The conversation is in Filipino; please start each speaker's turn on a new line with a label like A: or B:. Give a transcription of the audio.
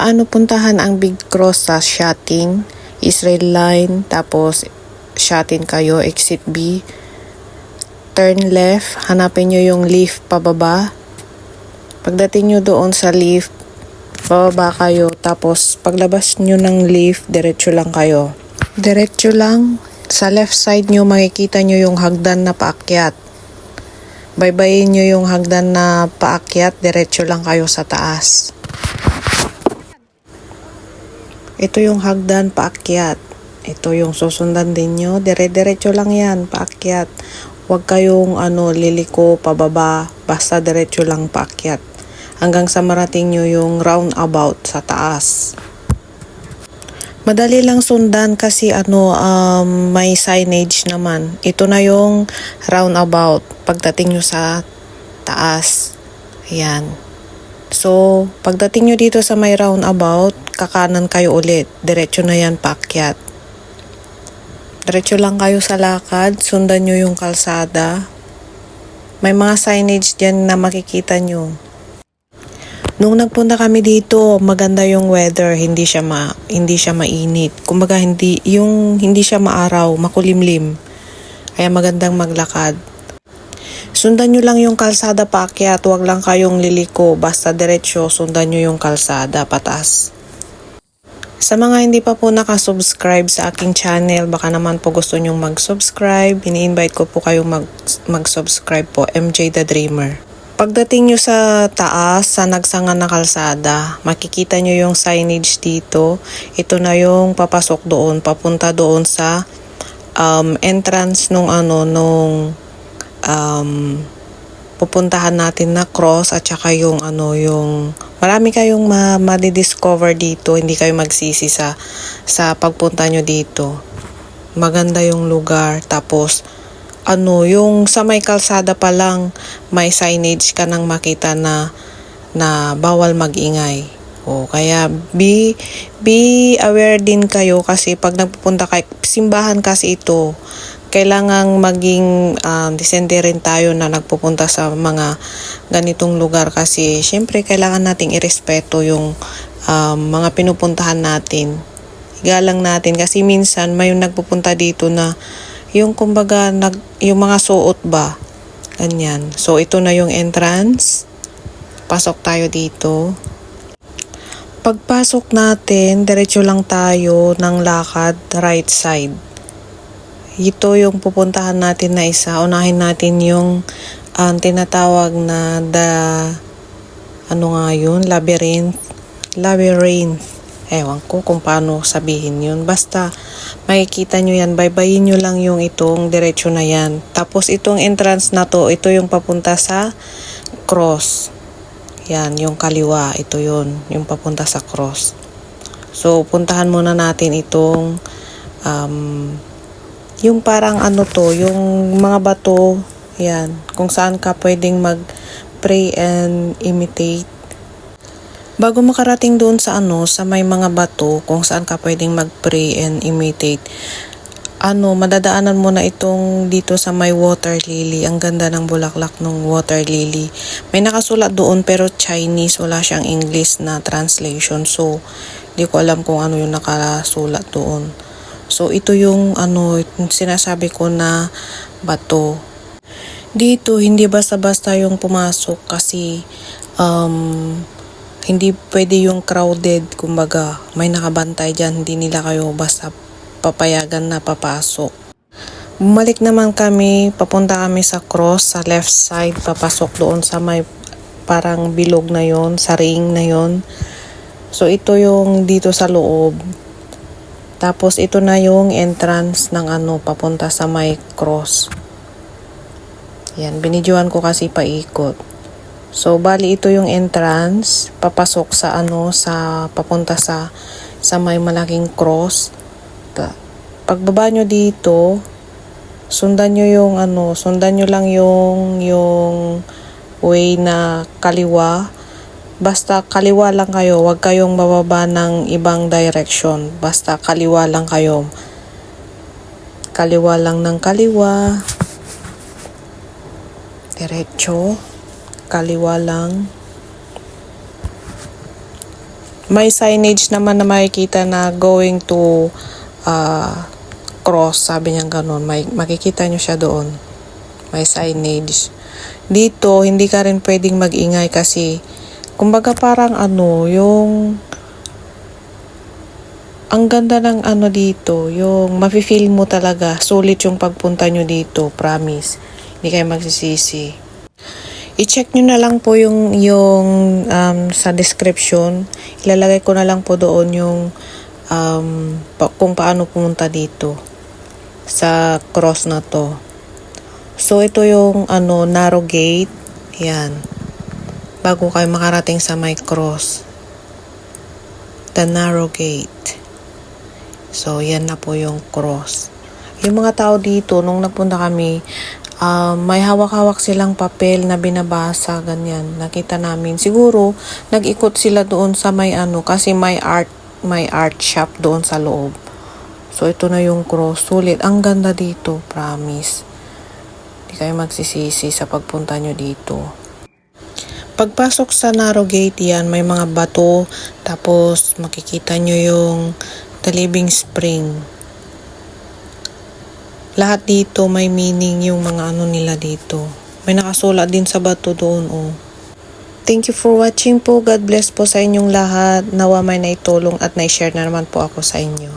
A: Paano puntahan ang Big Cross sa Shatin, Israel Line, tapos Shatin kayo, exit B. Turn left, hanapin nyo yung lift pababa. Pagdating nyo doon sa lift, bababa kayo, tapos paglabas nyo ng lift, diretso lang kayo. Diretso lang, sa left side nyo makikita nyo yung hagdan na paakyat. Baybayin nyo yung hagdan na paakyat, diretso lang kayo sa taas. Ito yung hagdan paakyat. Ito yung susundan din nyo. Dire-diretso lang yan, paakyat. Huwag kayong liliko pababa. Basta diretso lang paakyat. Hanggang sa marating nyo yung roundabout sa taas. Madali lang sundan kasi may signage naman. Ito na yung roundabout pagdating nyo sa taas. Ayan. So, pagdating nyo dito sa may roundabout, kakanan kayo ulit. Diretso na yan paakyat. Diretso lang kayo sa lakad. Sundan nyo yung kalsada. May mga signage dyan na makikita nyo. Nung nagpunta kami dito, maganda yung weather. Hindi siya mainit. Kumbaga, hindi siya maaraw, makulimlim. Kaya magandang maglakad. Sundan nyo lang yung kalsada paakyat, huwag lang kayong liliko, basta diretsyo, sundan nyo yung kalsada pataas. Sa mga hindi pa po nakasubscribe sa aking channel, baka naman po gusto nyong mag-subscribe, ini-invite ko po kayong mag-subscribe po, MJ the Dreamer. Pagdating nyo sa taas, sa nagsangan na kalsada, makikita nyo yung signage dito. Ito na yung papasok doon, papunta doon sa entrance nung pupuntahan natin na cross at saka yung marami kayong madidiscover dito, hindi kayo magsisi sa pagpunta nyo dito. Maganda yung lugar, tapos yung sa may kalsada pa lang may signage ka nang makita na bawal magingay. Kaya be aware din kayo kasi pag nagpupunta kayo, simbahan kasi ito, kailangang maging disente rin tayo na nagpupunta sa mga ganitong lugar kasi syempre kailangan nating irespeto yung mga pinupuntahan natin. Igalang natin kasi minsan may nagpupunta dito na yung kumbaga yung mga suot ba, ganyan. So ito na yung entrance. Pasok tayo dito. Pagpasok natin, diretso lang tayo ng lakad right side. Ito yung pupuntahan natin na isa. Unahin natin yung tinatawag na labyrinth. Ewan ko kung paano sabihin yun. Basta makikita nyo yan. Baybayin nyo lang yung itong diretsyo na yan. Tapos itong entrance na to, ito yung papunta sa cross. Yan, yung kaliwa. Ito yun, yung papunta sa cross. So, puntahan muna natin itong yung parang yung mga bato, yan, kung saan ka pwedeng mag-pray and imitate. Bago makarating doon sa may mga bato, kung saan ka pwedeng mag-pray and imitate, madadaanan mo na itong dito sa may water lily. Ang ganda ng bulaklak ng water lily. May nakasulat doon pero Chinese, wala siyang English na translation. So, hindi ko alam kung ano yung nakasulat doon. So, ito yung sinasabi ko na bato. Dito, hindi basta-basta yung pumasok kasi hindi pwede yung crowded. Kumbaga, may nakabantay dyan. Hindi nila kayo basta papayagan na papasok. Bumalik naman kami, papunta kami sa cross, sa left side. Papasok doon sa may parang bilog na yon, sa ring na yon. So, ito yung dito sa loob. Tapos ito na yung entrance ng papunta sa may cross. Yan, binidyoan ko kasi paikot. So bali ito yung entrance, papasok sa papunta sa may malaking cross. Pagbaba nyo dito, sundan nyo lang yung way na kaliwa. Basta kaliwa lang kayo, huwag kayong bababa ng ibang direction. Basta kaliwa lang kayo. Kaliwa lang ng kaliwa. Diretso. Kaliwa lang. May signage naman na makikita na going to cross, sabi niya ganun. Makikita nyo siya doon. May signage. Dito, hindi ka rin pwedeng mag-ingay kasi kumbaga parang yung ang ganda ng dito, yung mafe-feel mo talaga, sulit yung pagpunta nyo dito, promise. Hindi kayo magsisisi. I-check nyo na lang po yung sa description. Ilalagay ko na lang po doon yung kung paano pumunta dito sa cross na to. So, ito yung narrow gate. Yan. Bago kayo makarating sa may cross. The narrow gate. So, yan na po yung cross. Yung mga tao dito, nung napunta kami, may hawak-hawak silang papel na binabasa, ganyan. Nakita namin. Siguro, nag-ikot sila doon sa may kasi may art shop doon sa loob. So, ito na yung cross. Sulit. Ang ganda dito, promise. Hindi kayo magsisisi sa pagpunta nyo dito. Pagpasok sa narrow gate yan, may mga bato. Tapos, makikita nyo yung The Living Spring. Lahat dito may meaning yung mga nila dito. May nakasulat din sa bato doon, oh. Thank you for watching po. God bless po sa inyong lahat. Nawa may naitulong at na-share na naman po ako sa inyo.